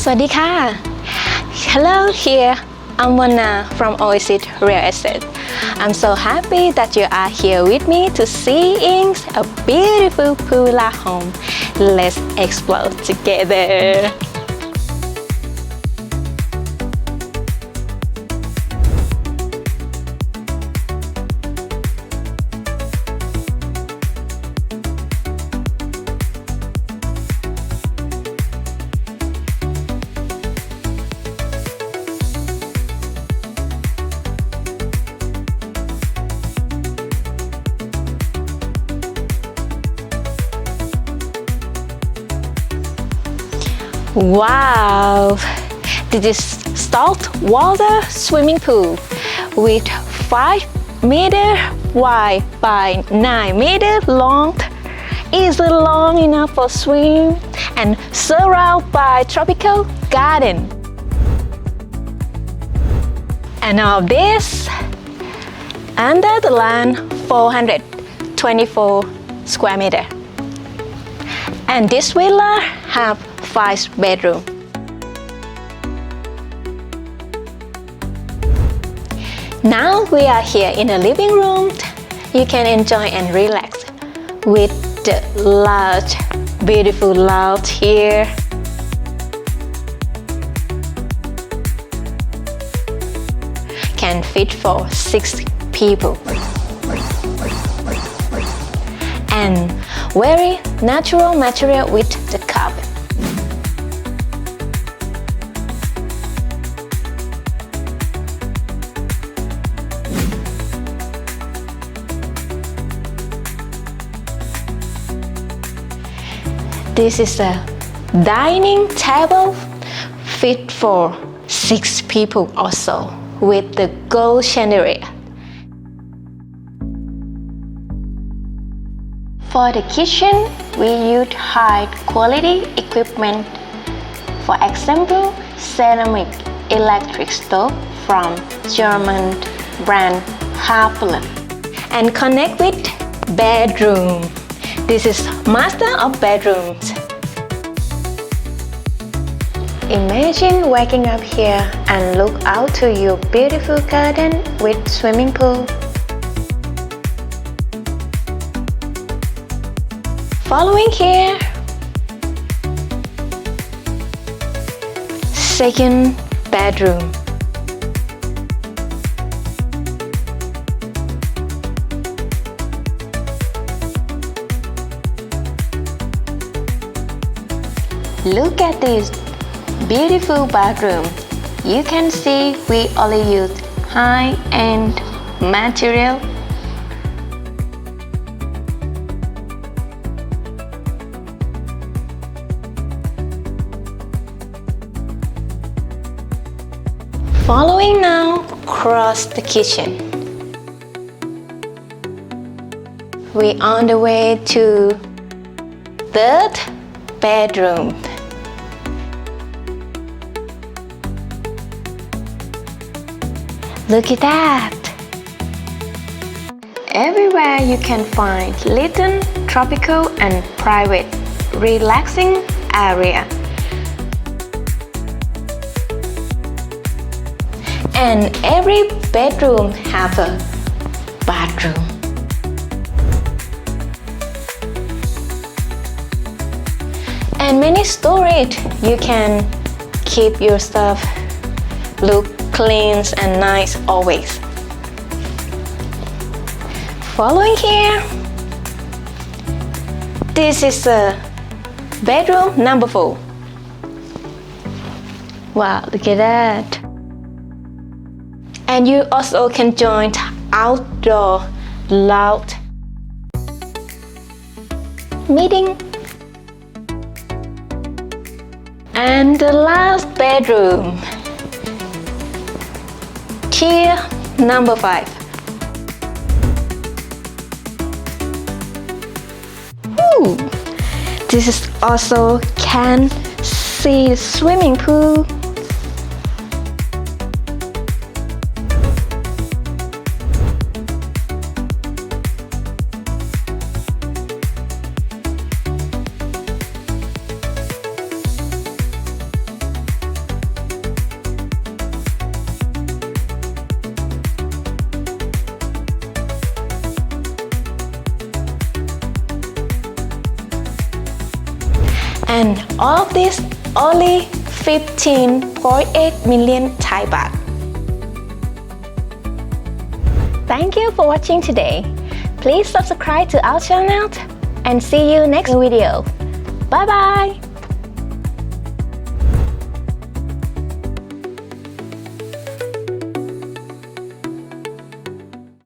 สวัสดีค่ะ Hello here, I'm Mona from Oasis Real Estate. I'm so happy that you are here with me to seeing a beautiful Pula home. Let's explore together. Wow! This is saltwater swimming pool with 5 meters wide by 9 meters long. Is long enough for swim and surrounded by tropical garden. And all of this under the land 424 square meters. And this villa have 5 bedrooms. Now we are here in the living room. You can enjoy and relax with the large, beautiful lounge here. Can fit for 6 people. And very natural material with the carpet. This is a dining table fit for 6 people also with the gold chandelier. For the kitchen, we use high quality equipment. For example, ceramic electric stove from German brand Happel. And connect with bedroom. This is master of bedrooms. Imagine waking up here and look out to your beautiful garden with swimming pool. Following here, second bedroom. Look at this beautiful bathroom. You can see we only use high-end material. Following now, cross the kitchen. We on the way to third bedroom. Look at that! Everywhere you can find little tropical and private relaxing area. And every bedroom have a bathroom. And many storage. You can keep your stuff look clean and nice always. Following here, this is a bedroom number 4. Wow, look at that. And you also can join outdoor loud meeting. And the last bedroom, tier number 5. Ooh, this is also can see the swimming pool. And all of this only 15.8 million Thai baht. Thank you for watching today. Please subscribe to our channel and see you next video. Bye bye!